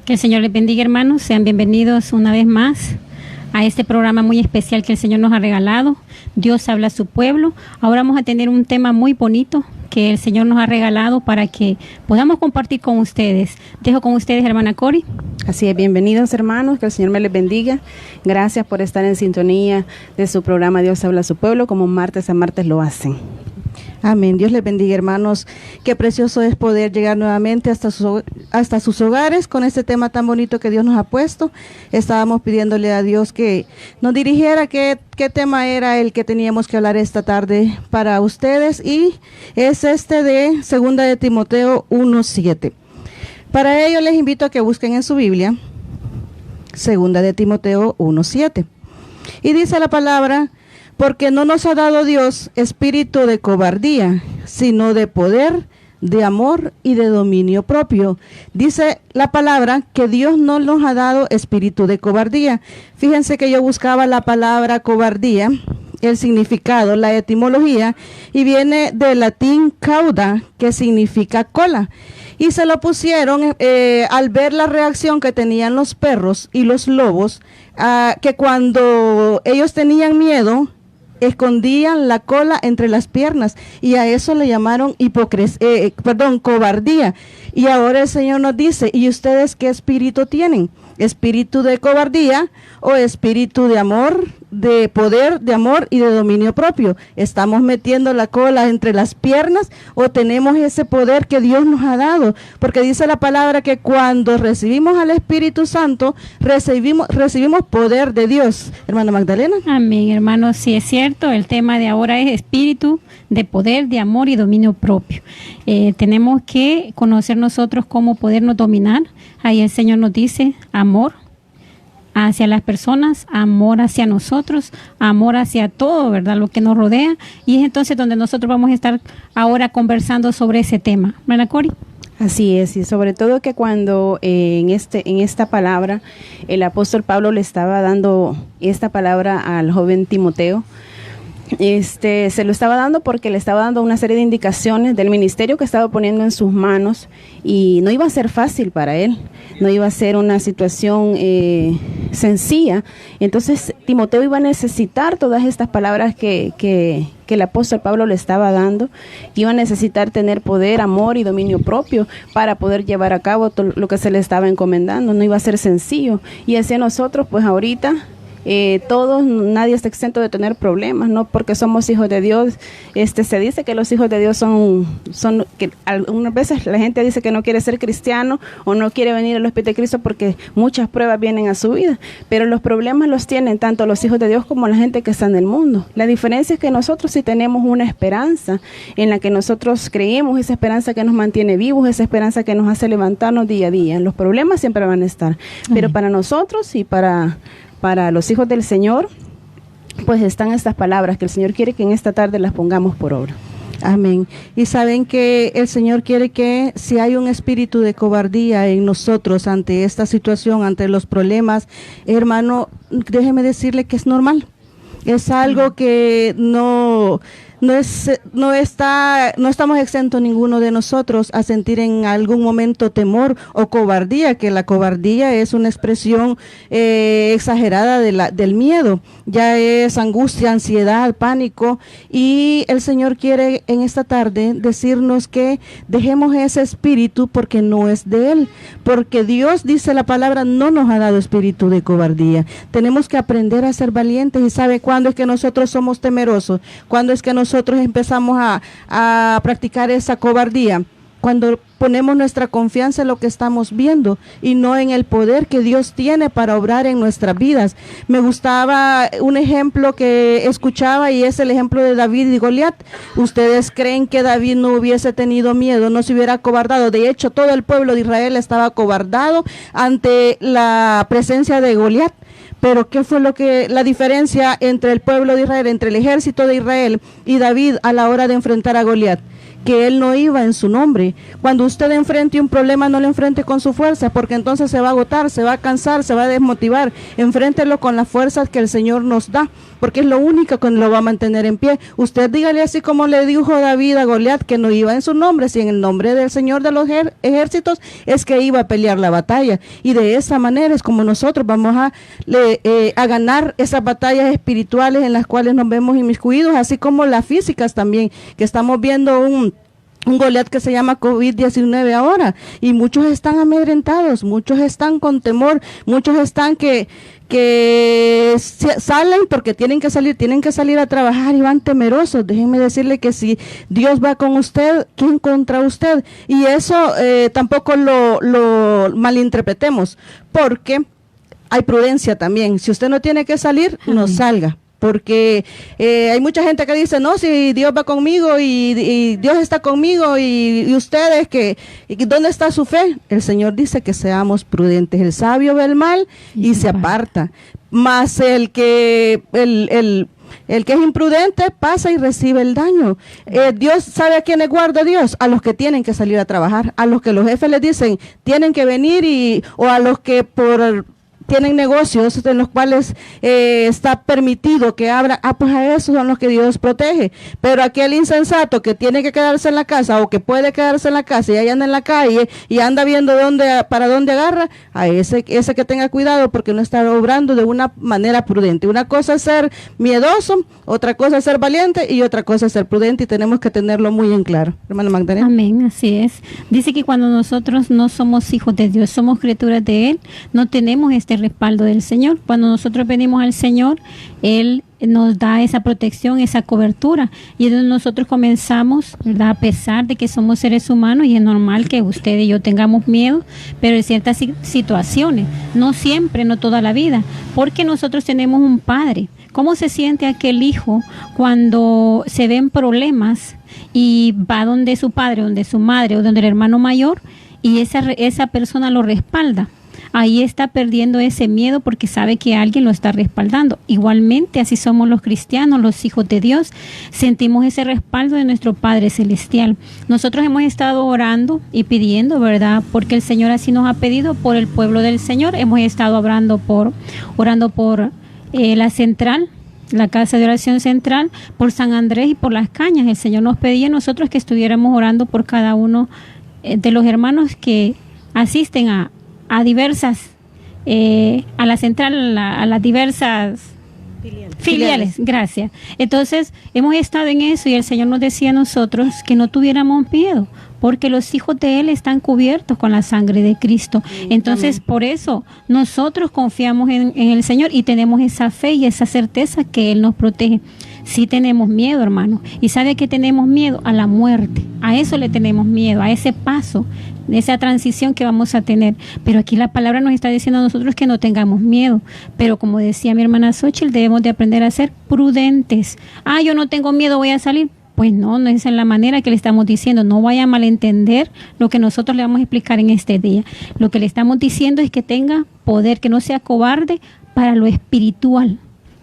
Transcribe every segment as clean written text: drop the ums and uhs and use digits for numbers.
Que el Señor les bendiga, hermanos. Sean bienvenidos una vez más a este programa muy especial que el Señor nos ha regalado. Dios habla a su pueblo. Ahora vamos a tener un tema muy bonito que el Señor nos ha regalado para que podamos compartir con ustedes. Dejo con ustedes, hermana Cori. Así es, bienvenidos hermanos, que el Señor me les bendiga. Gracias por estar en sintonía de su programa Dios habla a su pueblo, como martes a martes lo hacen. Amén. Dios les bendiga, hermanos. Qué precioso es poder llegar nuevamente hasta sus hogares con este tema tan bonito que Dios nos ha puesto. Estábamos pidiéndole a Dios que nos dirigiera qué tema era el que teníamos que hablar esta tarde para ustedes, y es este de 2 de Timoteo 1:7. Para ello les invito a que busquen en su Biblia 2 de Timoteo 1:7. Y dice la palabra: porque no nos ha dado Dios espíritu de cobardía, sino de poder, de amor y de dominio propio. Dice la palabra que Dios no nos ha dado espíritu de cobardía. Fíjense que yo buscaba la palabra cobardía, el significado, la etimología, y viene del latín cauda, que significa cola. Y se lo pusieron al ver la reacción que tenían los perros y los lobos, que cuando ellos tenían miedo, escondían la cola entre las piernas, y a eso le llamaron cobardía. Y ahora el Señor nos dice: ¿y ustedes qué espíritu tienen? ¿Espíritu de cobardía o espíritu de amor, de poder, de amor y de dominio propio? ¿Estamos metiendo la cola entre las piernas o tenemos ese poder que Dios nos ha dado? Porque dice la palabra que cuando recibimos al Espíritu Santo, recibimos poder de Dios. Hermana Magdalena. Amén, hermanos. Sí, es cierto. El tema de ahora es espíritu de poder, de amor y dominio propio. Tenemos que conocer nosotros cómo podernos dominar. Ahí el Señor nos dice: amor hacia las personas, amor hacia nosotros, amor hacia todo, ¿verdad? Lo que nos rodea. Y es entonces donde nosotros vamos a estar ahora conversando sobre ese tema. ¿Verdad, Cori? Así es, y sobre todo que cuando en esta palabra el apóstol Pablo le estaba dando esta palabra al joven Timoteo, se lo estaba dando porque le estaba dando una serie de indicaciones del ministerio que estaba poniendo en sus manos, y no iba a ser fácil para él, no iba a ser una situación sencilla. Entonces Timoteo iba a necesitar todas estas palabras que el apóstol Pablo le estaba dando. Iba a necesitar tener poder, amor y dominio propio para poder llevar a cabo todo lo que se le estaba encomendando. No iba a ser sencillo, y hacia nosotros pues ahorita todos, nadie está exento de tener problemas, ¿no? Porque somos hijos de Dios. Se dice que los hijos de Dios son que algunas veces la gente dice que no quiere ser cristiano o no quiere venir a los pies de Cristo porque muchas pruebas vienen a su vida, pero los problemas los tienen tanto los hijos de Dios como la gente que está en el mundo. La diferencia es que nosotros sí tenemos una esperanza en la que nosotros creemos, esa esperanza que nos mantiene vivos, esa esperanza que nos hace levantarnos día a día. Los problemas siempre van a estar, pero para nosotros y para los hijos del Señor, pues están estas palabras que el Señor quiere que en esta tarde las pongamos por obra. Amén. Y saben que el Señor quiere que si hay un espíritu de cobardía en nosotros ante esta situación, ante los problemas, hermano, déjeme decirle que es normal. Es algo que no estamos exentos ninguno de nosotros a sentir en algún momento temor o cobardía, que la cobardía es una expresión exagerada del miedo, ya es angustia, ansiedad, pánico, y el Señor quiere en esta tarde decirnos que dejemos ese espíritu porque no es de Él, porque Dios, dice la palabra, no nos ha dado espíritu de cobardía. Tenemos que aprender a ser valientes. ¿Y sabe cuándo es que nosotros somos temerosos? ¿Cuándo es que nosotros empezamos a practicar esa cobardía? Cuando ponemos nuestra confianza en lo que estamos viendo y no en el poder que Dios tiene para obrar en nuestras vidas. Me gustaba un ejemplo que escuchaba, y es el ejemplo de David y Goliat. ¿Ustedes creen que David no hubiese tenido miedo, no se hubiera acobardado? De hecho, todo el pueblo de Israel estaba acobardado ante la presencia de Goliat. Pero ¿qué fue la diferencia entre el pueblo de Israel, entre el ejército de Israel y David a la hora de enfrentar a Goliat? que él no iba en su nombre. Cuando usted enfrente un problema, no lo enfrente con su fuerza, porque entonces se va a agotar, se va a cansar, se va a desmotivar. Enfréntelo con las fuerzas que el Señor nos da, porque es lo único que lo va a mantener en pie. Usted dígale así como le dijo David a Goliat, que no iba en su nombre, si en el nombre del Señor de los ejércitos es que iba a pelear la batalla. Y de esa manera es como nosotros vamos a ganar esas batallas espirituales en las cuales nos vemos inmiscuidos, así como las físicas también, que estamos viendo un Goliat que se llama COVID-19 ahora, y muchos están amedrentados, muchos están con temor, muchos están que salen porque tienen que salir a trabajar y van temerosos. Déjenme decirle que si Dios va con usted, ¿quién contra usted? Y eso tampoco lo malinterpretemos, porque hay prudencia también. Si usted no tiene que salir, no salga. Porque hay mucha gente que dice, no, si Dios va conmigo y Dios está conmigo y ustedes, ¿dónde está su fe? El Señor dice que seamos prudentes. El sabio ve el mal y se aparta. Mas el que es imprudente pasa y recibe el daño. Dios sabe a quiénes guarda Dios, a los que tienen que salir a trabajar, a los que los jefes les dicen tienen que venir o a los que tienen negocios en los cuales está permitido que abran, pues a esos son los que Dios protege. Pero aquel insensato que tiene que quedarse en la casa o que puede quedarse en la casa y ahí anda en la calle y anda viendo para dónde agarra, a ese que tenga cuidado, porque no está obrando de una manera prudente. Una cosa es ser miedoso, otra cosa es ser valiente y otra cosa es ser prudente, y tenemos que tenerlo muy en claro. Hermana Magdalena. Amén, así es. Dice que cuando nosotros no somos hijos de Dios, somos criaturas de Él, no tenemos este respaldo del Señor. Cuando nosotros venimos al Señor, Él nos da esa protección, esa cobertura, y entonces nosotros comenzamos, ¿verdad? A pesar de que somos seres humanos y es normal que usted y yo tengamos miedo, pero en ciertas situaciones, no siempre, no toda la vida, porque nosotros tenemos un Padre. ¿Cómo se siente aquel hijo cuando se ven problemas y va donde su padre, donde su madre o donde el hermano mayor, y esa persona lo respalda? Ahí está perdiendo ese miedo porque sabe que alguien lo está respaldando. Igualmente, así somos los cristianos, los hijos de Dios. Sentimos ese respaldo de nuestro Padre Celestial. Central. Hemos estado orando y pidiendo, ¿verdad? Porque el Señor así nos ha pedido por el pueblo del Señor. Hemos estado orando por la central, la Casa de Oración Central, por San Andrés y por Las Cañas. El Señor nos pedía a nosotros que estuviéramos orando por cada uno de los hermanos que asisten a diversas, a la central, a las diversas filiales. Gracias. Entonces, hemos estado en eso y el Señor nos decía a nosotros que no tuviéramos miedo, porque los hijos de Él están cubiertos con la sangre de Cristo. Entonces, amén. Por eso nosotros confiamos en el Señor y tenemos esa fe y esa certeza que Él nos protege. Sí tenemos miedo, hermano. ¿Y sabe que tenemos miedo? A la muerte. A eso le tenemos miedo, a ese paso, de esa transición que vamos a tener. Pero aquí la palabra nos está diciendo a nosotros que no tengamos miedo. Pero como decía mi hermana Xochitl, debemos de aprender a ser prudentes. Yo no tengo miedo, voy a salir. Pues no es en la manera que le estamos diciendo. No vaya a malentender lo que nosotros le vamos a explicar en este día. Lo que le estamos diciendo es que tenga poder, que no sea cobarde para lo espiritual,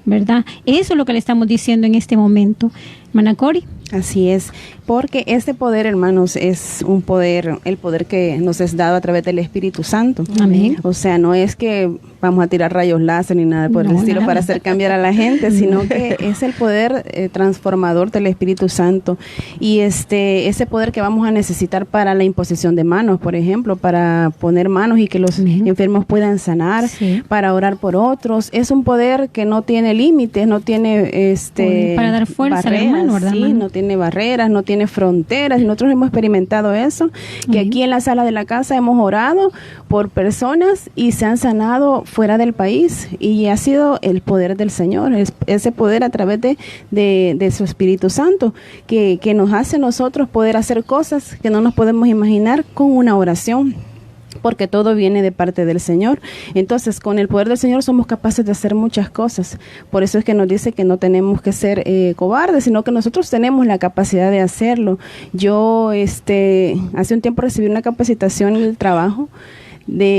¿verdad? Eso es lo que le estamos diciendo en este momento. Hermana Cori. Así es, porque este poder, hermanos, es un poder, el poder que nos es dado a través del Espíritu Santo. Amén. O sea, no es que vamos a tirar rayos láser ni nada por el estilo para hacer cambiar a la gente, sino que es el poder transformador del Espíritu Santo, y ese poder que vamos a necesitar para la imposición de manos, por ejemplo, para poner manos y que los enfermos puedan sanar, para orar por otros. Es un poder que no tiene límites, no tiene para dar fuerza al hermano, ¿verdad? Sí, no tiene barreras, no tiene fronteras, y nosotros hemos experimentado eso, que aquí en la sala de la casa hemos orado por personas y se han sanado fuera del país, y ha sido el poder del Señor, ese poder a través de su Espíritu Santo, que nos hace nosotros poder hacer cosas que no nos podemos imaginar con una oración, porque todo viene de parte del Señor. Entonces, con el poder del Señor somos capaces de hacer muchas cosas. Por eso es que nos dice que no tenemos que ser cobardes, sino que nosotros tenemos la capacidad de hacerlo. Yo hace un tiempo recibí una capacitación en el trabajo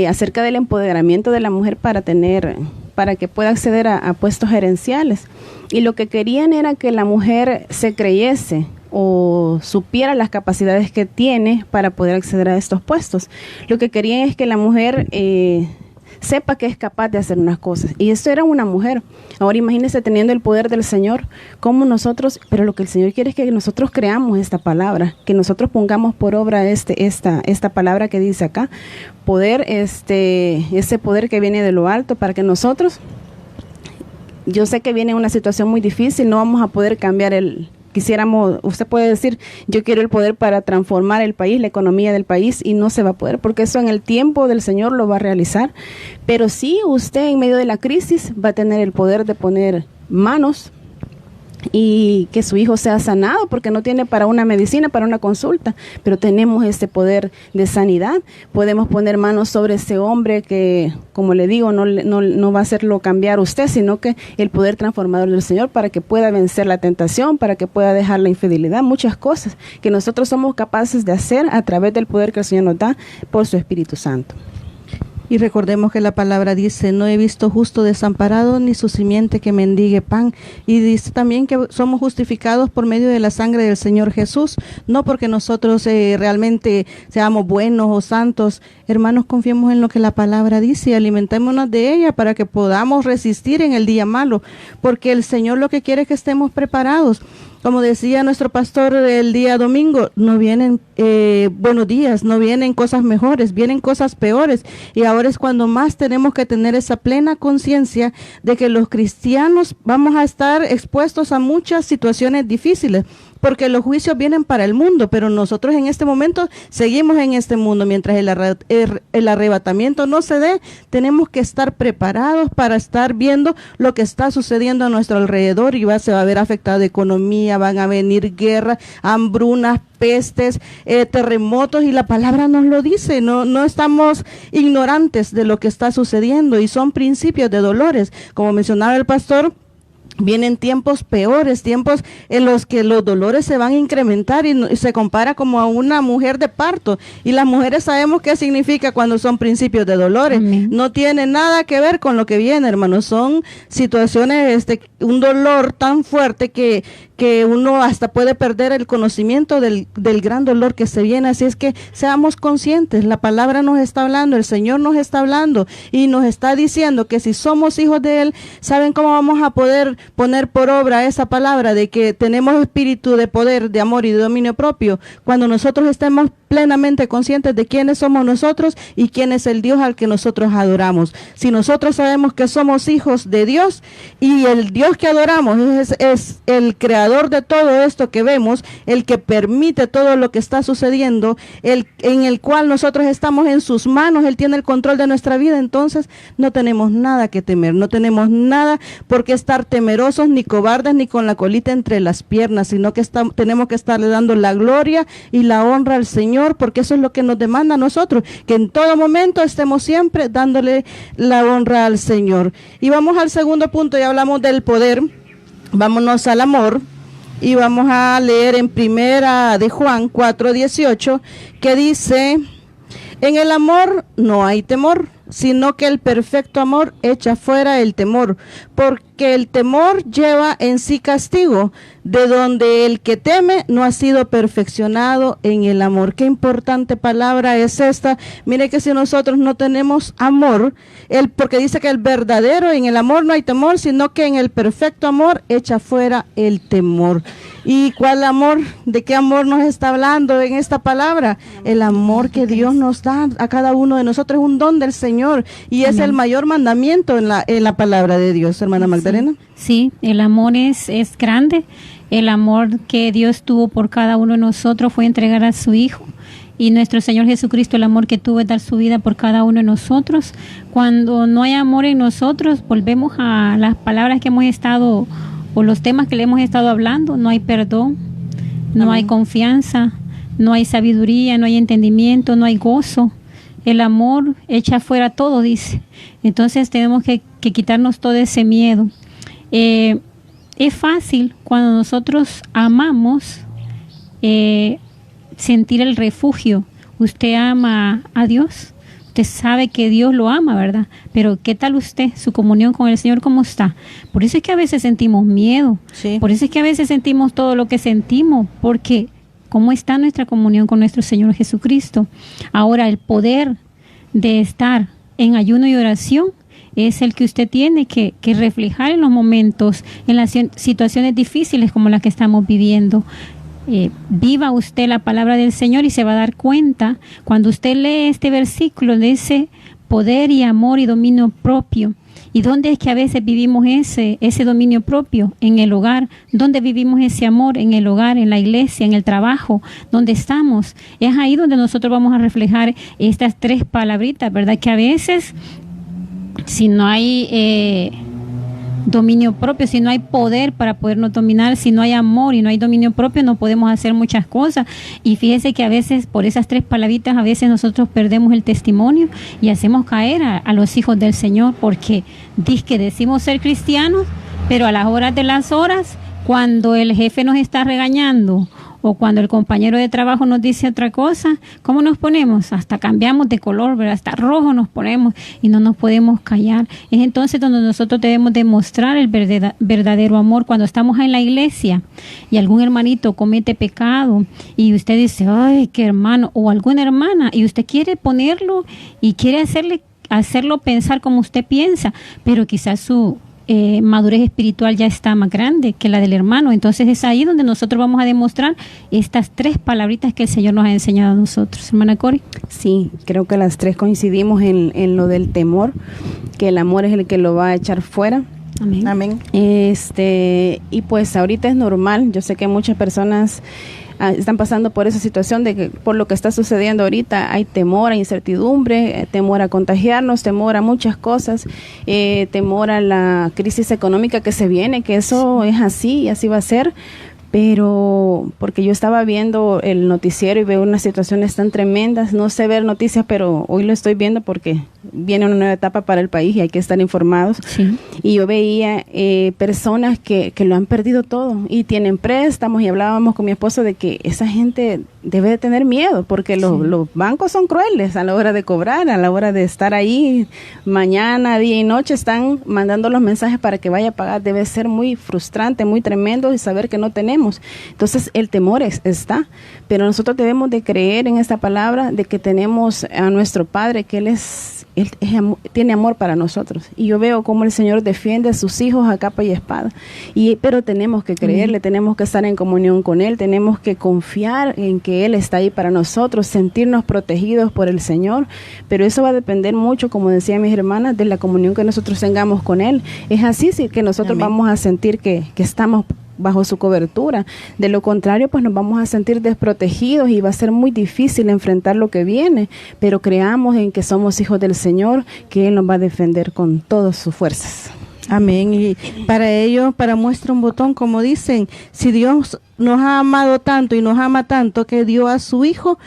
acerca del empoderamiento de la mujer para que pueda acceder a puestos gerenciales. Y lo que querían era que la mujer se creyese o supiera las capacidades que tiene para poder acceder a estos puestos. Lo que querían es que la mujer sepa que es capaz de hacer unas cosas. Y esto era una mujer. Ahora imagínense teniendo el poder del Señor, como nosotros, pero lo que el Señor quiere es que nosotros creamos esta palabra, que nosotros pongamos por obra esta palabra que dice acá, poder, ese poder que viene de lo alto, para que nosotros, yo sé que viene una situación muy difícil, no vamos a poder cambiar quisiéramos, usted puede decir, yo quiero el poder para transformar el país, la economía del país, y no se va a poder, porque eso en el tiempo del Señor lo va a realizar. Pero sí, usted en medio de la crisis va a tener el poder de poner manos y que su hijo sea sanado, porque no tiene para una medicina, para una consulta, pero tenemos este poder de sanidad. Podemos poner manos sobre ese hombre que, como le digo, no va a hacerlo cambiar usted, sino que el poder transformador del Señor, para que pueda vencer la tentación, para que pueda dejar la infidelidad, muchas cosas que nosotros somos capaces de hacer a través del poder que el Señor nos da por su Espíritu Santo. Y recordemos que la palabra dice, no he visto justo desamparado ni su simiente que mendigue pan. Y dice también que somos justificados por medio de la sangre del Señor Jesús, no porque nosotros realmente seamos buenos o santos. Hermanos, confiemos en lo que la palabra dice y alimentémonos de ella para que podamos resistir en el día malo, porque el Señor lo que quiere es que estemos preparados. Como decía nuestro pastor el día domingo, no vienen buenos días, no vienen cosas mejores, vienen cosas peores. Y ahora es cuando más tenemos que tener esa plena conciencia de que los cristianos vamos a estar expuestos a muchas situaciones difíciles, porque los juicios vienen para el mundo, pero nosotros en este momento seguimos en este mundo. Mientras el arrebatamiento no se dé, tenemos que estar preparados para estar viendo lo que está sucediendo a nuestro alrededor, y se va a ver afectada economía, van a venir guerras, hambrunas, pestes, terremotos, y la palabra nos lo dice. No estamos ignorantes de lo que está sucediendo, y son principios de dolores. Como mencionaba el pastor, vienen tiempos peores, tiempos en los que los dolores se van a incrementar y se compara como a una mujer de parto. Y las mujeres sabemos qué significa cuando son principios de dolores. Amén. No tiene nada que ver con lo que viene, hermanos. Son situaciones, un dolor tan fuerte que uno hasta puede perder el conocimiento del gran dolor que se viene. Así es que seamos conscientes. La palabra nos está hablando, el Señor nos está hablando y nos está diciendo que si somos hijos de Él, ¿saben cómo vamos a poder poner por obra esa palabra de que tenemos espíritu de poder, de amor y de dominio propio? Cuando nosotros estemos plenamente conscientes de quiénes somos nosotros y quién es el Dios al que nosotros adoramos. Si nosotros sabemos que somos hijos de Dios y el Dios que adoramos es el creador de todo esto que vemos, el que permite todo lo que está sucediendo, en el cual nosotros estamos en sus manos, Él tiene el control de nuestra vida, entonces no tenemos nada que temer, no tenemos nada por qué estar temerosos, ni cobardes, ni con la colita entre las piernas, sino que tenemos que estarle dando la gloria y la honra al Señor, porque eso es lo que nos demanda a nosotros, que en todo momento estemos siempre dándole la honra al Señor. Y vamos al segundo punto, ya hablamos del poder, vámonos al amor, y vamos a leer en primera de Juan 4:18, que dice, en el amor no hay temor, sino que el perfecto amor echa fuera el temor, porque el temor lleva en sí castigo, de donde el que teme no ha sido perfeccionado en el amor. Qué importante palabra es esta. Mire que si nosotros no tenemos amor, porque dice que el verdadero, en el amor no hay temor, sino que en el perfecto amor echa fuera el temor. ¿Y cuál amor? ¿De qué amor nos está hablando en esta palabra? El amor que Dios nos da a cada uno de nosotros es un don del Señor, y es el mayor mandamiento en la palabra de Dios, hermana Magdalena. Sí, el amor es grande. El amor que Dios tuvo por cada uno de nosotros fue entregar a su Hijo. Y nuestro Señor Jesucristo, el amor que tuvo es dar su vida por cada uno de nosotros. Cuando no hay amor en nosotros, volvemos a las palabras que hemos estado, o los temas que le hemos estado hablando. No hay perdón, no hay confianza, no hay sabiduría, no hay entendimiento, no hay gozo. El amor echa fuera todo, dice. Entonces tenemos que quitarnos todo ese miedo. Es fácil cuando nosotros amamos sentir el refugio. ¿Usted ama a Dios? usted sabe que Dios lo ama, ¿verdad? Pero ¿qué tal usted? Su comunión con el Señor, ¿cómo está? Por eso es que a veces sentimos miedo, Sí. por eso es que a veces sentimos todo lo que sentimos, porque ¿cómo está nuestra comunión con nuestro Señor Jesucristo? Ahora, el poder de estar en ayuno y oración es el que usted tiene que reflejar en los momentos, en las situaciones difíciles como las que estamos viviendo. Viva usted la palabra del Señor y se va a dar cuenta cuando usted lee este versículo de ese poder y amor y dominio propio. ¿Y dónde es que a veces vivimos ese dominio propio? En el hogar. ¿Dónde vivimos ese amor? En el hogar, en la iglesia, en el trabajo, donde estamos. Es ahí donde nosotros vamos a reflejar estas 3 palabritas, ¿verdad? Que a veces, si no hay dominio propio, si no hay poder para podernos dominar, si no hay amor y no hay dominio propio, no podemos hacer muchas cosas. Y fíjese que a veces por esas 3 palabritas a veces nosotros perdemos el testimonio y hacemos caer a los hijos del Señor, porque decimos ser cristianos, pero a las horas de las horas, cuando el jefe nos está regañando o cuando el compañero de trabajo nos dice otra cosa, ¿cómo nos ponemos? Hasta cambiamos de color, ¿verdad? Hasta rojo nos ponemos y no nos podemos callar. Es entonces donde nosotros debemos demostrar el verdadero amor. Cuando estamos en la iglesia y algún hermanito comete pecado y usted dice, ay, qué hermano, o alguna hermana, y usted quiere ponerlo y quiere hacerlo pensar como usted piensa, pero quizás su madurez espiritual ya está más grande que la del hermano. Entonces es ahí donde nosotros vamos a demostrar estas 3 palabritas que el Señor nos ha enseñado a nosotros. Hermana Cori. Sí, creo que las 3 coincidimos en lo del temor, que el amor es el que lo va a echar fuera. Amén. Amén. Y pues ahorita es normal, yo sé que muchas personas están pasando por esa situación de que por lo que está sucediendo ahorita hay temor, hay incertidumbre, temor a contagiarnos, temor a muchas cosas, temor a la crisis económica que se viene, que eso es así y así va a ser. Pero porque yo estaba viendo el noticiero y veo unas situaciones tan tremendas, no sé ver noticias, pero hoy lo estoy viendo porque viene una nueva etapa para el país y hay que estar informados. Sí. Y yo veía personas que lo han perdido todo y tienen préstamos, y hablábamos con mi esposo de que esa gente debe de tener miedo porque los bancos son crueles a la hora de cobrar, a la hora de estar ahí mañana, día y noche, están mandando los mensajes para que vaya a pagar. Debe ser muy frustrante, muy tremendo y saber que no tenemos. Entonces el temor está, pero nosotros debemos de creer en esta palabra de que tenemos a nuestro Padre, que Él tiene amor para nosotros. Y yo veo cómo el Señor defiende a sus hijos a capa y espada. Pero tenemos que creerle, tenemos que estar en comunión con Él, tenemos que confiar en que Él está ahí para nosotros, sentirnos protegidos por el Señor. Pero eso va a depender mucho, como decían mis hermanas, de la comunión que nosotros tengamos con Él. Es así sí, que nosotros Amén. vamos a sentir que estamos bajo su cobertura. De lo contrario, pues nos vamos a sentir desprotegidos y va a ser muy difícil enfrentar lo que viene, pero creamos en que somos hijos del Señor, que Él nos va a defender con todas sus fuerzas. Amén. Y para ello, para muestra un botón, como dicen, si Dios nos ha amado tanto y nos ama tanto que dio a su Hijo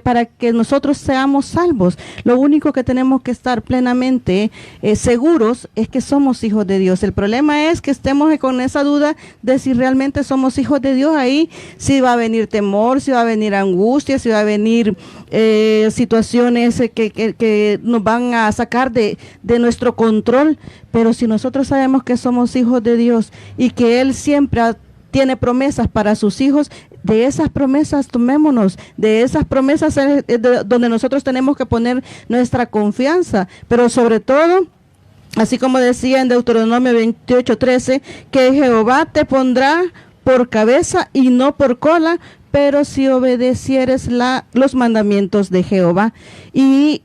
para que nosotros seamos salvos. Lo único que tenemos que estar plenamente seguros es que somos hijos de Dios. El problema es que estemos con esa duda de si realmente somos hijos de Dios. Ahí sí va a venir temor, sí va a venir angustia, sí va a venir situaciones que nos van a sacar de nuestro control. Pero si nosotros sabemos que somos hijos de Dios y que Él siempre tiene promesas para sus hijos, de esas promesas tomémonos, de esas promesas es donde nosotros tenemos que poner nuestra confianza, pero sobre todo, así como decía en Deuteronomio 28:13, que Jehová te pondrá por cabeza y no por cola, pero si obedecieres los mandamientos de Jehová. Y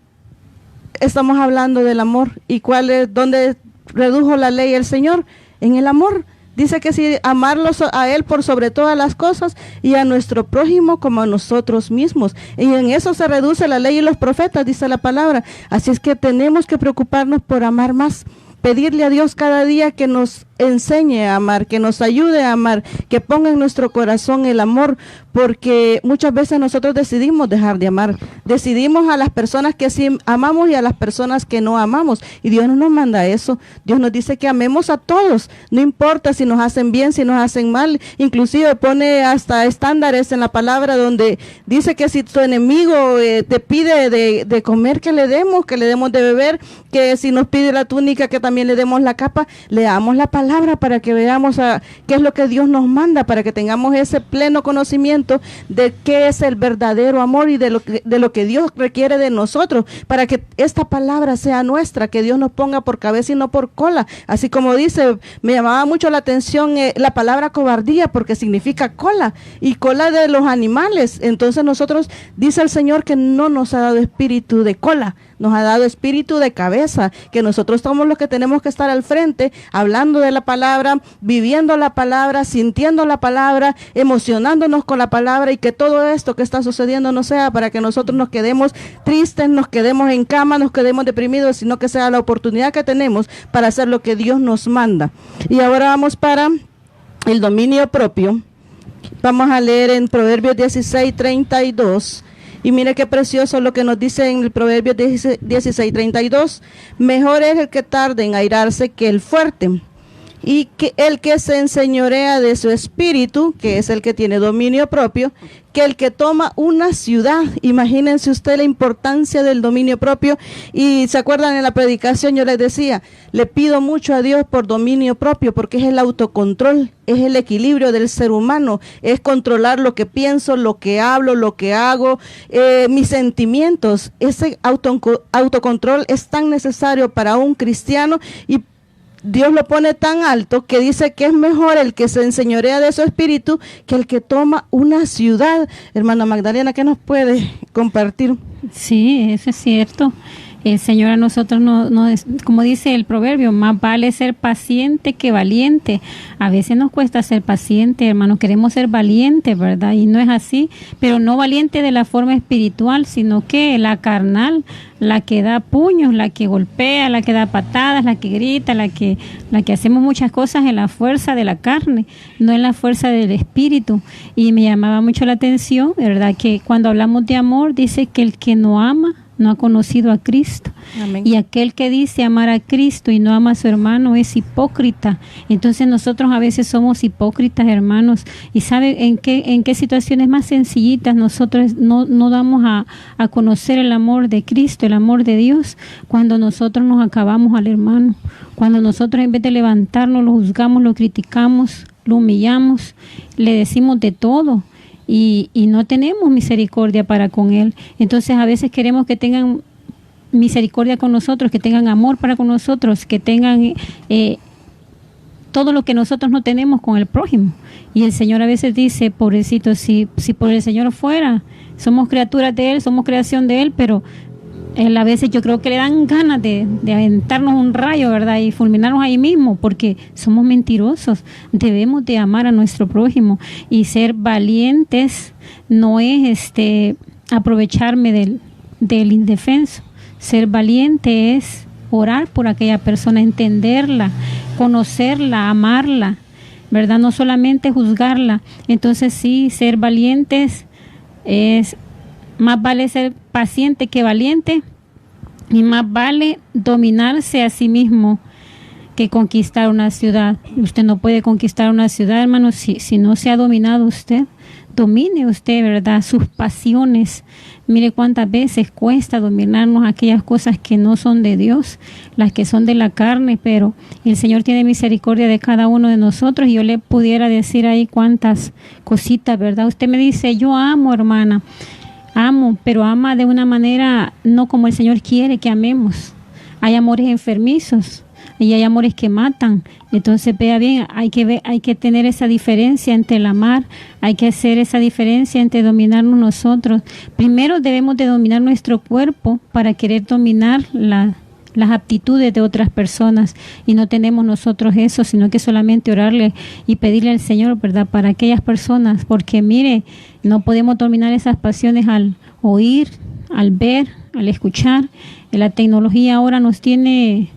estamos hablando del amor. ¿Y dónde redujo la ley el Señor? En el amor. Dice que si amarlos a Él por sobre todas las cosas y a nuestro prójimo como a nosotros mismos. Y en eso se reduce la ley y los profetas, dice la palabra. Así es que tenemos que preocuparnos por amar más. Pedirle a Dios cada día que nos enseñe a amar, que nos ayude a amar, que ponga en nuestro corazón el amor, porque muchas veces nosotros decidimos dejar de amar, decidimos a las personas que sí amamos y a las personas que no amamos, y Dios no nos manda eso. Dios nos dice que amemos a todos, no importa si nos hacen bien, si nos hacen mal, inclusive pone hasta estándares en la palabra donde dice que si tu enemigo te pide de comer, que le demos de beber, que si nos pide la túnica, que también le demos la capa. Leamos la palabra para que veamos qué es lo que Dios nos manda, para que tengamos ese pleno conocimiento de qué es el verdadero amor y de lo que Dios requiere de nosotros, para que esta palabra sea nuestra, que Dios nos ponga por cabeza y no por cola. Así como dice, me llamaba mucho la atención la palabra cobardía, porque significa cola, y cola de los animales. Entonces nosotros, dice el Señor, que no nos ha dado espíritu de cola, nos ha dado espíritu de cabeza, que nosotros somos los que tenemos que estar al frente, hablando de la palabra, viviendo la palabra, sintiendo la palabra, emocionándonos con la palabra, y que todo esto que está sucediendo no sea para que nosotros nos quedemos tristes, nos quedemos en cama, nos quedemos deprimidos, sino que sea la oportunidad que tenemos para hacer lo que Dios nos manda. Y ahora vamos para el dominio propio. Vamos a leer en Proverbios 16:32. Y mire qué precioso lo que nos dice en el Proverbios 16:32. Mejor es el que tarde en airarse que el fuerte, y que el que se enseñorea de su espíritu, que es el que tiene dominio propio, que el que toma una ciudad. Imagínense usted la importancia del dominio propio. Y se acuerdan, en la predicación yo les decía, le pido mucho a Dios por dominio propio, porque es el autocontrol, es el equilibrio del ser humano, es controlar lo que pienso, lo que hablo, lo que hago, mis sentimientos. Ese autocontrol es tan necesario para un cristiano, y Dios lo pone tan alto que dice que es mejor el que se enseñorea de su espíritu que el que toma una ciudad. Hermana Magdalena, ¿qué nos puede compartir? Sí, eso es cierto. El Señor a nosotros como dice el proverbio, más vale ser paciente que valiente. A veces nos cuesta ser paciente, hermano, queremos ser valientes, ¿verdad? Y no es así, pero no valiente de la forma espiritual, sino que la carnal, la que da puños, la que golpea, la que da patadas, la que grita, la que hacemos muchas cosas en la fuerza de la carne, no en la fuerza del espíritu. Y me llamaba mucho la atención, ¿verdad? Que cuando hablamos de amor, dice que el que no ama no ha conocido a Cristo. Amén. Y aquel que dice amar a Cristo y no ama a su hermano es hipócrita. Entonces nosotros a veces somos hipócritas, hermanos. ¿Y sabe en qué situaciones más sencillitas nosotros no damos a conocer el amor de Cristo, el amor de Dios? Cuando nosotros nos acabamos al hermano, cuando nosotros en vez de levantarnos lo juzgamos, lo criticamos, lo humillamos, le decimos de todo. Y no tenemos misericordia para con él. Entonces a veces queremos que tengan misericordia con nosotros, que tengan amor para con nosotros, que tengan todo lo que nosotros no tenemos con el prójimo. Y el Señor a veces dice, pobrecito, si por el Señor fuera, somos criaturas de Él, somos creación de Él, pero Él a veces yo creo que le dan ganas de aventarnos un rayo, ¿verdad? Y fulminarnos ahí mismo, porque somos mentirosos. Debemos de amar a nuestro prójimo, y ser valientes no es aprovecharme del indefenso. Ser valiente es orar por aquella persona, entenderla, conocerla, amarla, ¿verdad? No solamente juzgarla. Entonces sí, ser valientes es... Más vale ser paciente que valiente, y más vale dominarse a sí mismo que conquistar una ciudad. Usted no puede conquistar una ciudad, hermano, si no se ha dominado usted. Domine usted, ¿verdad?, sus pasiones. Mire cuántas veces cuesta dominarnos aquellas cosas que no son de Dios, las que son de la carne, pero el Señor tiene misericordia de cada uno de nosotros, y yo le pudiera decir ahí cuántas cositas, ¿verdad? Usted me dice, yo amo, hermana. Amo, pero ama de una manera no como el Señor quiere que amemos. Hay amores enfermizos y hay amores que matan. Entonces vea bien, hay que tener esa diferencia entre el amar, hay que hacer esa diferencia entre dominarnos nosotros. Primero debemos de dominar nuestro cuerpo para querer dominar las aptitudes de otras personas, y no tenemos nosotros eso, sino que solamente orarle y pedirle al Señor, ¿verdad?, para aquellas personas, porque mire, no podemos dominar esas pasiones al oír, al ver, al escuchar. La tecnología ahora nos tiene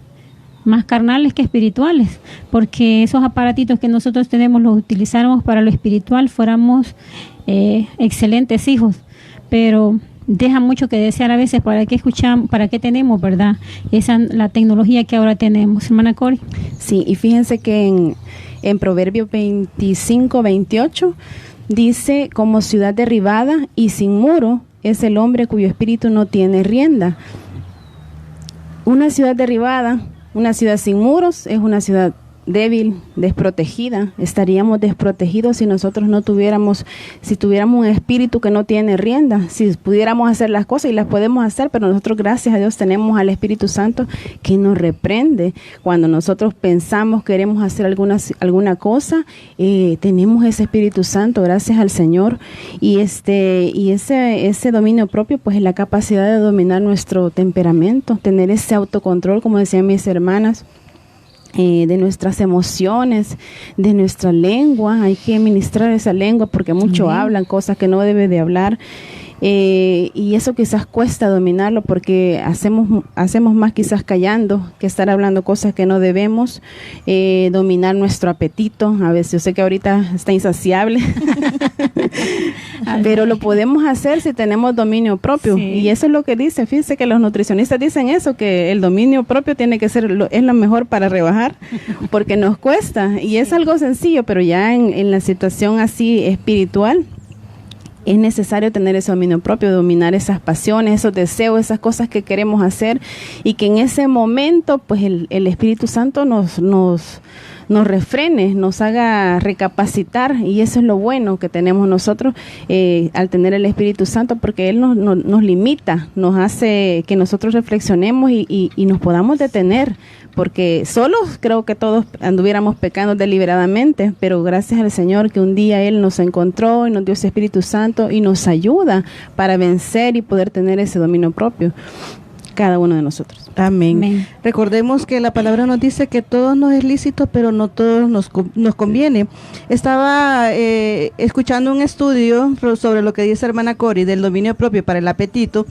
más carnales que espirituales, porque esos aparatitos que nosotros tenemos los utilizáramos para lo espiritual, fuéramos excelentes hijos, pero deja mucho que desear a veces. ¿Para qué escuchamos? ¿Para qué tenemos, verdad? La tecnología que ahora tenemos. Hermana Cori. Sí, y fíjense que en Proverbios 25:28 dice: como ciudad derribada y sin muro es el hombre cuyo espíritu no tiene rienda. Una ciudad derribada, una ciudad sin muros, es una ciudad débil, desprotegida. Estaríamos desprotegidos si nosotros si tuviéramos un espíritu que no tiene rienda. Si pudiéramos hacer las cosas, y las podemos hacer, pero nosotros, gracias a Dios, tenemos al Espíritu Santo que nos reprende. Cuando nosotros pensamos, queremos hacer alguna cosa, tenemos ese Espíritu Santo, gracias al Señor. Y ese dominio propio, pues, es la capacidad de dominar nuestro temperamento, tener ese autocontrol, como decían mis hermanas, de nuestras emociones, de nuestra lengua. Hay que ministrar esa lengua, porque mucho hablan cosas que no debe de hablar, y eso quizás cuesta dominarlo, porque hacemos más quizás callando que estar hablando cosas que no debemos. Dominar nuestro apetito, a veces yo sé que ahorita está insaciable pero lo podemos hacer si tenemos dominio propio. Sí. Y eso es lo que dice. Fíjense que los nutricionistas dicen eso, que el dominio propio tiene que ser es lo mejor para rebajar, porque nos cuesta, y es algo sencillo, pero ya en la situación así espiritual es necesario tener ese dominio propio, dominar esas pasiones, esos deseos, esas cosas que queremos hacer, y que en ese momento, pues, el Espíritu Santo nos refrene, nos haga recapacitar. Y eso es lo bueno que tenemos nosotros al tener el Espíritu Santo, porque Él nos limita, nos hace que nosotros reflexionemos y nos podamos detener, porque solos creo que todos anduviéramos pecando deliberadamente, pero gracias al Señor que un día Él nos encontró y nos dio ese Espíritu Santo y nos ayuda para vencer y poder tener ese dominio propio, cada uno de nosotros. Amén. Amén. Recordemos que la palabra nos dice que todo nos es lícito, pero no todo nos conviene. Estaba escuchando un estudio sobre lo que dice hermana Cori del dominio propio para el apetito,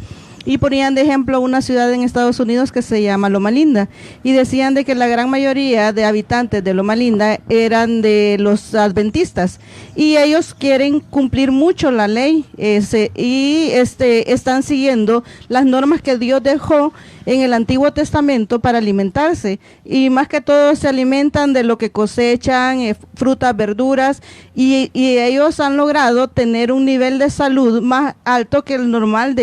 y ponían de ejemplo una ciudad en Estados Unidos que se llama Loma Linda, y decían de que la gran mayoría de habitantes de Loma Linda eran de los adventistas, y ellos quieren cumplir mucho la ley, están siguiendo las normas que Dios dejó en el Antiguo Testamento para alimentarse, y más que todo se alimentan de lo que cosechan, frutas, verduras, y ellos han logrado tener un nivel de salud más alto que el normal.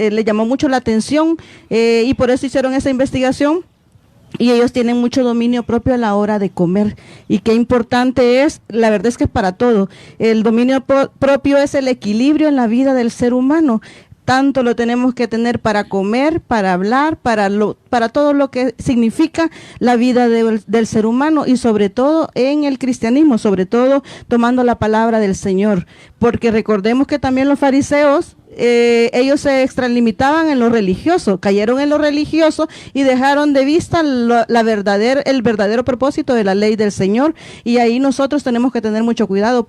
Le llamó mucho la atención, y por eso hicieron esa investigación, y ellos tienen mucho dominio propio a la hora de comer. Y qué importante es, la verdad es que es para todo. El dominio propio es el equilibrio en la vida del ser humano. Tanto lo tenemos que tener para comer, para hablar, para todo lo que significa la vida del ser humano, y sobre todo en el cristianismo, sobre todo tomando la palabra del Señor. Porque recordemos que también los fariseos, ellos se extralimitaban en lo religioso, cayeron en lo religioso y dejaron de vista el verdadero propósito de la ley del Señor. Y ahí nosotros tenemos que tener mucho cuidado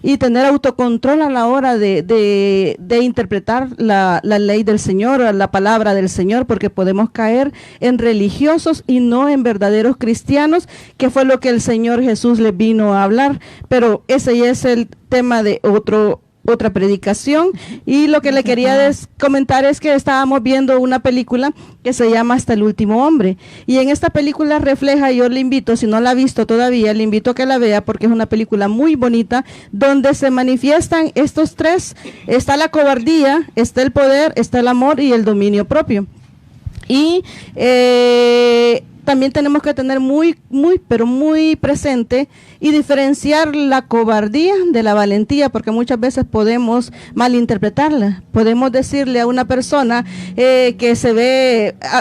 y tener autocontrol a la hora de interpretar la ley del Señor, la palabra del Señor, porque podemos caer en religiosos y no en verdaderos cristianos, que fue lo que el Señor Jesús les vino a hablar. Pero ese ya es el tema de otra predicación. Y lo que le quería comentar es que estábamos viendo una película que se llama Hasta el último hombre, y en esta película refleja, yo le invito, si no la ha visto todavía, le invito a que la vea, porque es una película muy bonita, donde se manifiestan estos tres: está la cobardía, está el poder, está el amor y el dominio propio. Y también tenemos que tener pero muy presente y diferenciar la cobardía de la valentía, porque muchas veces podemos malinterpretarla. Podemos decirle a una persona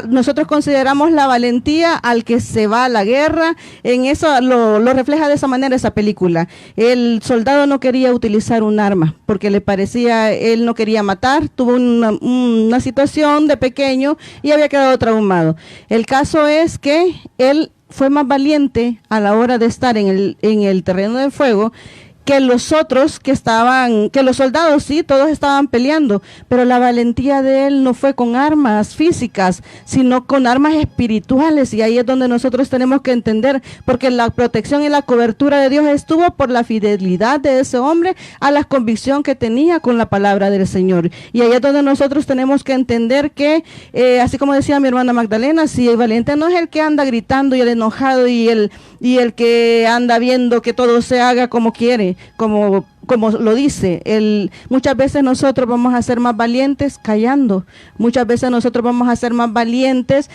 nosotros consideramos la valentía al que se va a la guerra. En eso lo refleja de esa manera esa película. El soldado no quería utilizar un arma porque le parecía, él no quería matar, tuvo una situación de pequeño y había quedado traumado. El caso es que él fue más valiente a la hora de estar en el terreno de fuego, que los otros que los soldados, sí, todos estaban peleando, pero la valentía de él no fue con armas físicas, sino con armas espirituales, y ahí es donde nosotros tenemos que entender, porque la protección y la cobertura de Dios estuvo por la fidelidad de ese hombre a la convicción que tenía con la palabra del Señor, y ahí es donde nosotros tenemos que entender que, así como decía mi hermana Magdalena, si el valiente no es el que anda gritando y el enojado y el que anda viendo que todo se haga como quiere, como lo dice, muchas veces nosotros vamos a ser más valientes callando, muchas veces nosotros vamos a ser más valientes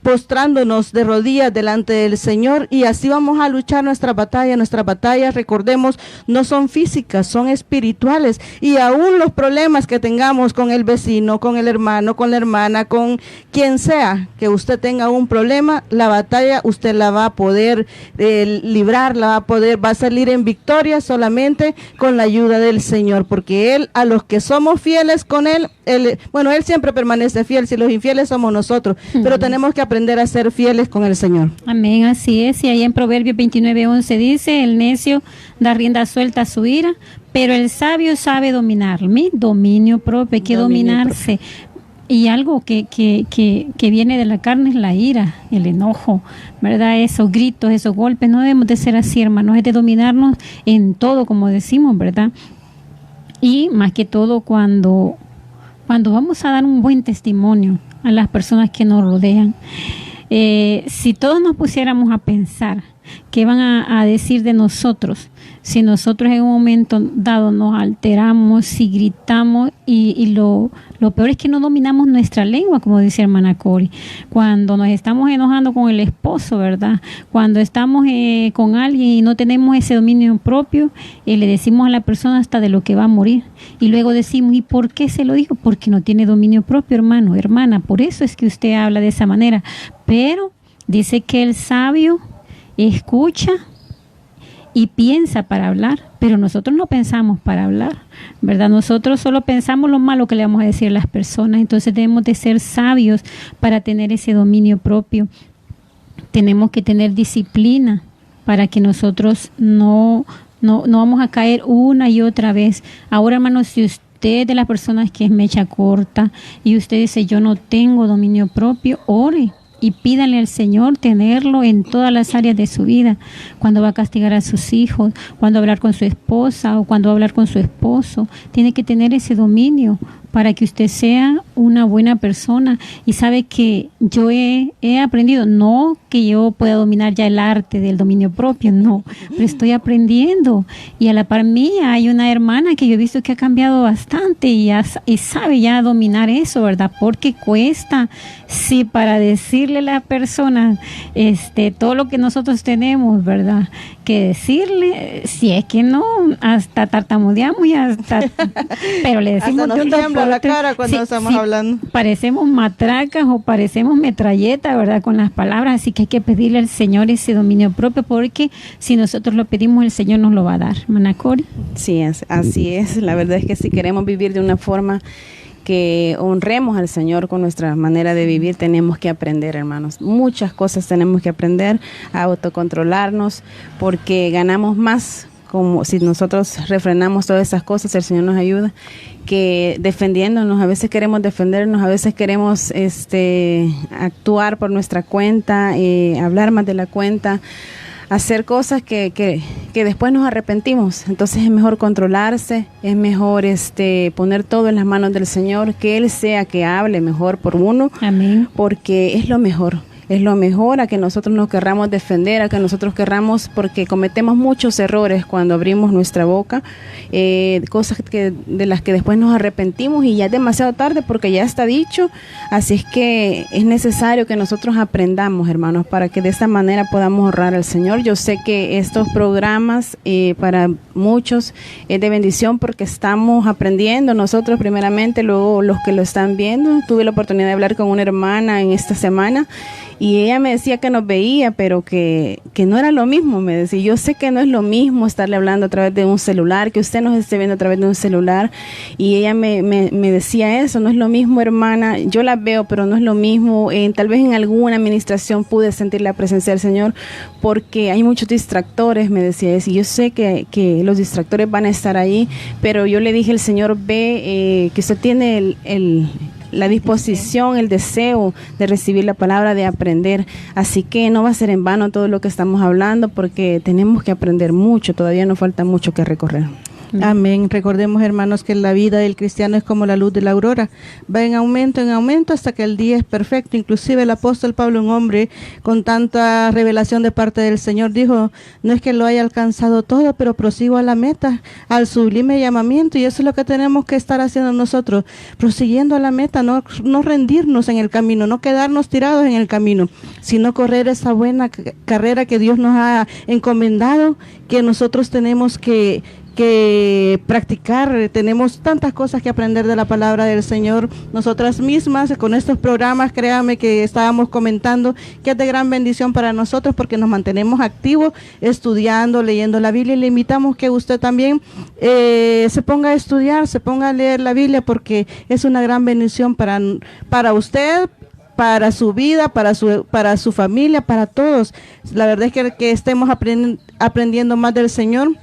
postrándonos de rodillas delante del Señor, y así vamos a luchar nuestra batalla. Nuestras batallas, recordemos, no son físicas, son espirituales, y aún los problemas que tengamos con el vecino, con el hermano, con la hermana, con quien sea, que usted tenga un problema, la batalla usted la va a poder librar, va a salir en victoria solamente con la ayuda del Señor, porque Él, a los que somos fieles con Él siempre permanece fiel. Si los infieles somos nosotros, pero tenemos que aprender a ser fieles con el Señor. Amén, así es. Y ahí en Proverbios 29:11 dice: el necio da rienda suelta a su ira, pero el sabio sabe dominar. Mi dominio propio, hay que dominarse. Y algo que viene de la carne es la ira, el enojo, ¿verdad? Esos gritos, esos golpes, no debemos de ser así, hermanos, es de dominarnos en todo, como decimos, ¿verdad? Y más que todo cuando vamos a dar un buen testimonio a las personas que nos rodean. Si todos nos pusiéramos a pensar qué van a decir de nosotros, si nosotros en un momento dado nos alteramos, si gritamos, y lo peor es que no dominamos nuestra lengua, como dice hermana Cori, cuando nos estamos enojando con el esposo, ¿verdad? Cuando estamos con alguien y no tenemos ese dominio propio, le decimos a la persona hasta de lo que va a morir, y luego decimos: ¿y por qué se lo dijo? Porque no tiene dominio propio, hermano, hermana, por eso es que usted habla de esa manera. Pero dice que el sabio escucha y piensa para hablar, pero nosotros no pensamos para hablar, ¿verdad? Nosotros solo pensamos lo malo que le vamos a decir a las personas. Entonces debemos de ser sabios para tener ese dominio propio. Tenemos que tener disciplina para que nosotros no vamos a caer una y otra vez. Ahora, hermanos, si usted de las personas que es mecha corta y usted dice: yo no tengo dominio propio, ore y pídale al Señor tenerlo en todas las áreas de su vida. Cuando va a castigar a sus hijos, cuando va a hablar con su esposa o cuando va a hablar con su esposo, tiene que tener ese dominio para que usted sea una buena persona. Y sabe que yo he aprendido, no que yo pueda dominar ya el arte del dominio propio, no, pero estoy aprendiendo. Y a la par mía hay una hermana que yo he visto que ha cambiado bastante y sabe ya dominar eso, ¿verdad? Porque cuesta, sí, para decirle a las personas todo lo que nosotros tenemos, ¿verdad? Que decirle, si es que no, hasta tartamudeamos y pero le decimos hasta nos tiembla la cara cuando estamos hablando. Parecemos matracas o parecemos metralleta, ¿verdad? Con las palabras, así que hay que pedirle al Señor ese dominio propio, porque si nosotros lo pedimos, el Señor nos lo va a dar. ¿Hermana Cori? Sí, así es. La verdad es que si queremos vivir de una forma que honremos al Señor con nuestra manera de vivir, tenemos que aprender, hermanos. Muchas cosas tenemos que aprender a autocontrolarnos, porque ganamos más como si nosotros refrenamos todas esas cosas. El Señor nos ayuda, que defendiéndonos. A veces queremos defendernos, a veces queremos actuar por nuestra cuenta, hablar más de la cuenta, hacer cosas que después nos arrepentimos. Entonces es mejor controlarse, es mejor poner todo en las manos del Señor, que Él sea que hable mejor por uno. Amén. Porque es lo mejor. Es lo mejor a que nosotros nos querramos defender, a que nosotros querramos, porque cometemos muchos errores cuando abrimos nuestra boca, cosas de las que después nos arrepentimos y ya es demasiado tarde porque ya está dicho. Así es que es necesario que nosotros aprendamos, hermanos, para que de esta manera podamos honrar al Señor. Yo sé que estos programas para muchos es de bendición, porque estamos aprendiendo nosotros primeramente, luego los que lo están viendo. Tuve la oportunidad de hablar con una hermana en esta semana y ella me decía que nos veía, pero que no era lo mismo, me decía. Yo sé que no es lo mismo estarle hablando a través de un celular, que usted nos esté viendo a través de un celular, y ella me decía eso, no es lo mismo, hermana, yo la veo, pero no es lo mismo. Tal vez en alguna administración pude sentir la presencia del Señor, porque hay muchos distractores, me decía, y yo sé que los distractores van a estar ahí, pero yo le dije, el Señor ve que usted tiene la disposición, el deseo de recibir la palabra, de aprender, así que no va a ser en vano todo lo que estamos hablando, porque tenemos que aprender mucho, todavía nos falta mucho que recorrer. Amén. Recordemos, hermanos, que la vida del cristiano es como la luz de la aurora, va en aumento hasta que el día es perfecto. Inclusive el apóstol Pablo, un hombre con tanta revelación de parte del Señor, dijo, no es que lo haya alcanzado todo, pero prosigo a la meta, al sublime llamamiento, y eso es lo que tenemos que estar haciendo nosotros, prosiguiendo a la meta, no rendirnos en el camino, no quedarnos tirados en el camino, sino correr esa buena carrera que Dios nos ha encomendado, que nosotros tenemos que practicar. Tenemos tantas cosas que aprender de la palabra del Señor nosotras mismas con estos programas. Créame que estábamos comentando que es de gran bendición para nosotros, porque nos mantenemos activos estudiando, leyendo la Biblia, y le invitamos que usted también se ponga a estudiar, se ponga a leer la Biblia, porque es una gran bendición para usted, para su vida, para su familia, para todos. La verdad es que estemos aprendiendo más del Señor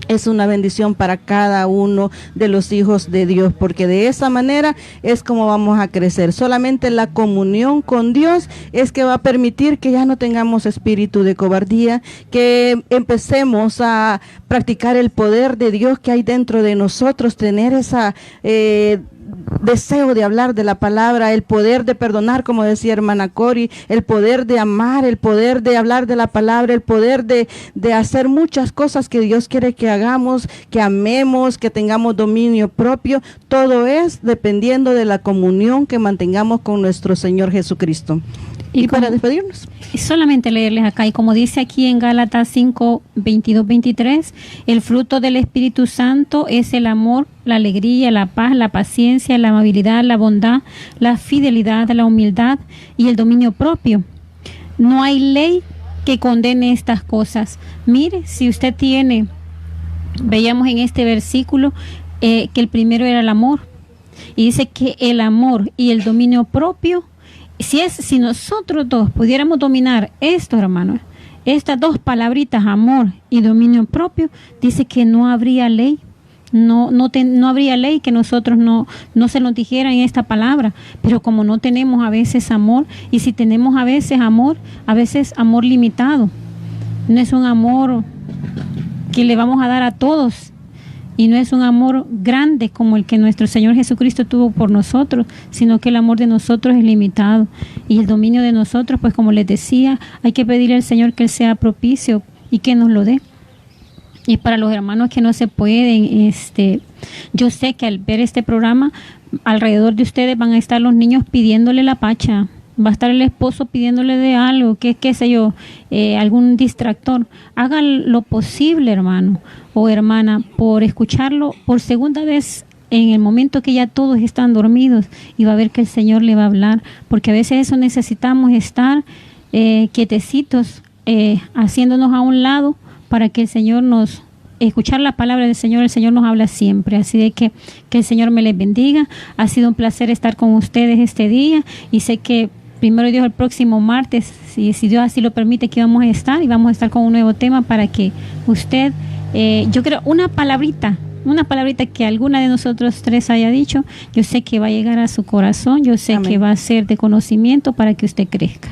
es una bendición para cada uno de los hijos de Dios, porque de esa manera es como vamos a crecer. Solamente la comunión con Dios es que va a permitir que ya no tengamos espíritu de cobardía, que empecemos a practicar el poder de Dios que hay dentro de nosotros, tener esa deseo de hablar de la palabra, el poder de perdonar, como decía hermana Cori, el poder de amar, el poder de hablar de la palabra, el poder de hacer muchas cosas que Dios quiere que hagamos, que amemos, que tengamos dominio propio. Todo es dependiendo de la comunión que mantengamos con nuestro Señor Jesucristo. Y para despedirnos, solamente leerles acá, y como dice aquí en Gálatas 5, 22, 23, el fruto del Espíritu Santo es el amor, la alegría, la paz, la paciencia, la amabilidad, la bondad, la fidelidad, la humildad y el dominio propio. No hay ley que condene estas cosas. Mire, si usted veíamos en este versículo que el primero era el amor, y dice que el amor y el dominio propio, si nosotros dos pudiéramos dominar esto, hermanos, estas dos palabritas, amor y dominio propio, dice que no habría ley, no habría ley que nosotros no se nos dijera en esta palabra. Pero como no tenemos a veces amor, y si tenemos a veces amor limitado, no es un amor que le vamos a dar a todos, y no es un amor grande como el que nuestro Señor Jesucristo tuvo por nosotros, sino que el amor de nosotros es limitado. Y el dominio de nosotros, pues como les decía, hay que pedirle al Señor que Él sea propicio y que nos lo dé. Y para los hermanos que no se pueden, yo sé que al ver este programa, alrededor de ustedes van a estar los niños pidiéndole la pacha, va a estar el esposo pidiéndole de algo, qué sé yo, algún distractor. Hagan lo posible, hermano o hermana, por escucharlo por segunda vez en el momento que ya todos están dormidos, y va a ver que el Señor le va a hablar, porque a veces eso necesitamos, estar quietecitos, haciéndonos a un lado para que el Señor escuchar la palabra del Señor. El Señor nos habla siempre, así de que el Señor me les bendiga. Ha sido un placer estar con ustedes este día, y sé que primero Dios el próximo martes, si Dios así lo permite, que vamos a estar con un nuevo tema para que usted, yo creo, una palabrita que alguna de nosotros tres haya dicho, yo sé que va a llegar a su corazón, yo sé Amén. Que va a ser de conocimiento para que usted crezca.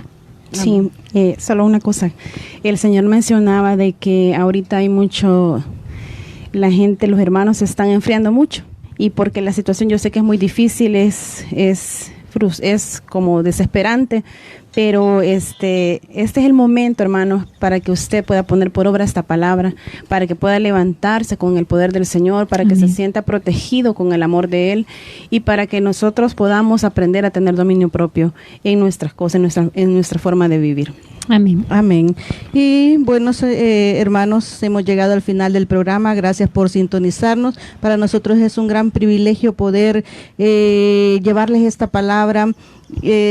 Sí, solo una cosa, el Señor mencionaba de que ahorita hay la gente, los hermanos se están enfriando mucho, y porque la situación yo sé que es muy difícil, es como desesperante, pero este es el momento, hermanos, para que usted pueda poner por obra esta palabra, para que pueda levantarse con el poder del Señor, para que se sienta protegido con el amor de Él, y para que nosotros podamos aprender a tener dominio propio en nuestras cosas, en nuestra forma de vivir. Amén. Amén. Y bueno, hermanos, hemos llegado al final del programa. Gracias por sintonizarnos. Para nosotros es un gran privilegio poder llevarles esta palabra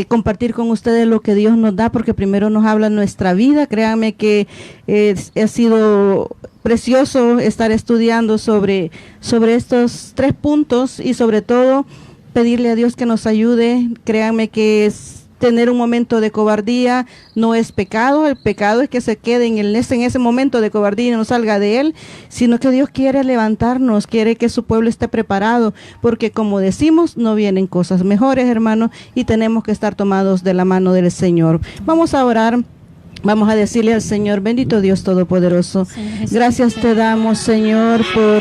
compartir con ustedes lo que Dios nos da, porque primero nos habla nuestra vida. Créanme que ha sido precioso estar estudiando sobre estos 3 puntos y sobre todo pedirle a Dios que nos ayude. Créanme que tener un momento de cobardía no es pecado. El pecado es que se quede en ese momento de cobardía y no salga de él, sino que Dios quiere levantarnos, quiere que su pueblo esté preparado, porque como decimos, no vienen cosas mejores, hermanos, y tenemos que estar tomados de la mano del Señor. Vamos a orar. Vamos a decirle al Señor: bendito Dios Todopoderoso, gracias te damos, Señor, por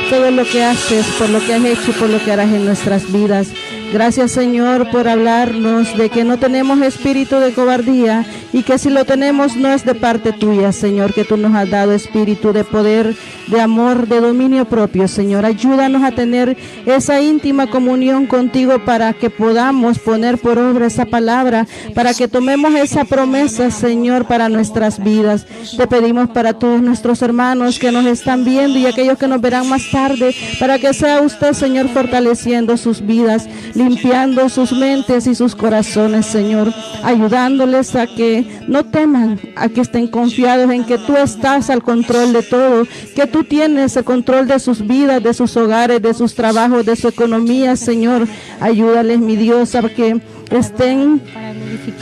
todo lo que haces, por lo que has hecho, por lo que harás en nuestras vidas. Gracias, Señor, por hablarnos de que no tenemos espíritu de cobardía y que si lo tenemos no es de parte tuya, Señor, que tú nos has dado espíritu de poder, de amor, de dominio propio, Señor. Ayúdanos a tener esa íntima comunión contigo para que podamos poner por obra esa palabra, para que tomemos esa promesa, Señor, para nuestras vidas. Te pedimos para todos nuestros hermanos que nos están viendo y aquellos que nos verán más tarde, para que sea usted, Señor, fortaleciendo sus vidas, limpiando sus mentes y sus corazones, Señor, ayudándoles a que no teman, a que estén confiados en que tú estás al control de todo, que tú tienes el control de sus vidas, de sus hogares, de sus trabajos, de su economía, Señor. Ayúdales, mi Dios, a que estén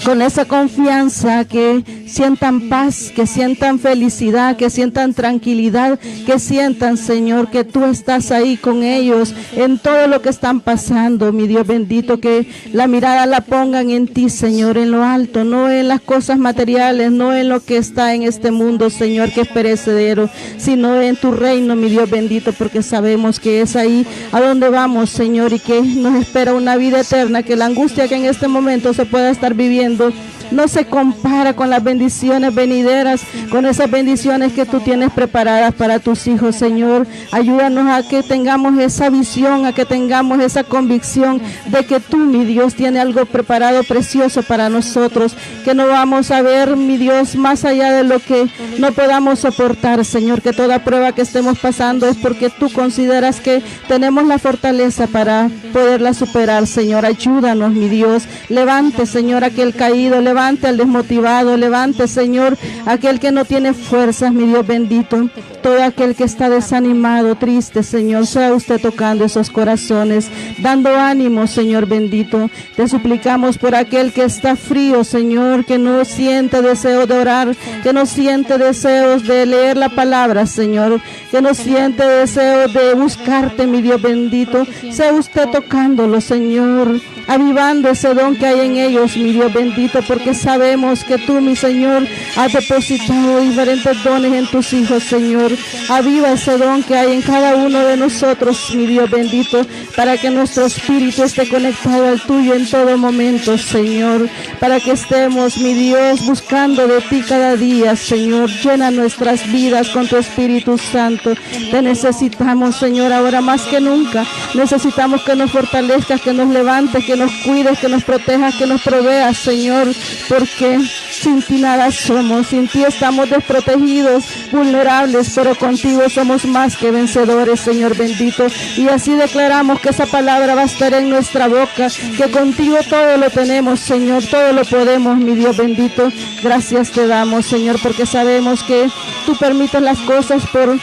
con esa confianza, que sientan paz, que sientan felicidad, que sientan tranquilidad, que sientan, Señor, que tú estás ahí con ellos en todo lo que están pasando, mi Dios bendito, que la mirada la pongan en ti, Señor, en lo alto, no en las cosas materiales, no en lo que está en este mundo, Señor, que es perecedero, sino en tu reino, mi Dios bendito, porque sabemos que es ahí a donde vamos, Señor, y que nos espera una vida eterna, que la angustia que en este momento se pueda estar viviendo no se compara con las bendiciones venideras, con esas bendiciones que tú tienes preparadas para tus hijos, Señor. Ayúdanos a que tengamos esa visión, a que tengamos esa convicción de que tú, mi Dios, tienes algo preparado precioso para nosotros, que no vamos a ver, mi Dios, más allá de lo que no podamos soportar, Señor, que toda prueba que estemos pasando es porque tú consideras que tenemos la fortaleza para poderla superar, Señor. Ayúdanos, mi Dios. Levante, Señor, aquel caído, levante al desmotivado, levante, Señor, aquel que no tiene fuerzas, mi Dios bendito. Todo aquel que está desanimado, triste, Señor, sea usted tocando esos corazones, dando ánimo, Señor bendito. Te suplicamos por aquel que está frío, Señor, que no siente deseo de orar, que no siente deseos de leer la palabra, Señor, que no siente deseo de buscarte, mi Dios bendito. Sea usted tocándolo, Señor, avivando ese don que hay en ellos, mi Dios bendito, porque sabemos que tú, mi Señor, has depositado diferentes dones en tus hijos, Señor. Aviva ese don que hay en cada uno de nosotros, mi Dios bendito, para que nuestro espíritu esté conectado al tuyo en todo momento, Señor, para que estemos, mi Dios, buscando de ti cada día, Señor. Llena nuestras vidas con tu Espíritu Santo. Te necesitamos, Señor, ahora más que nunca. Necesitamos que nos fortalezcas, que nos levantes, que nos cuides, que nos protejas, que nos proveas, Señor, porque sin ti nada somos, sin ti estamos desprotegidos, vulnerables, pero contigo somos más que vencedores, Señor bendito. Y así declaramos que esa palabra va a estar en nuestra boca, que contigo todo lo tenemos, Señor, todo lo podemos, mi Dios bendito. Gracias te damos, Señor, porque sabemos que tú permites las cosas por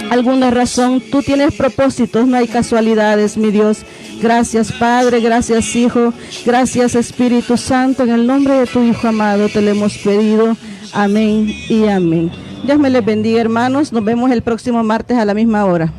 alguna razón. Tú tienes propósitos, no hay casualidades, mi Dios. Gracias, Padre, gracias, Hijo, gracias, Espíritu Santo. En el nombre de tu Hijo amado te lo hemos pedido. Amén y amén. Dios me les bendiga, hermanos. Nos vemos el próximo martes a la misma hora.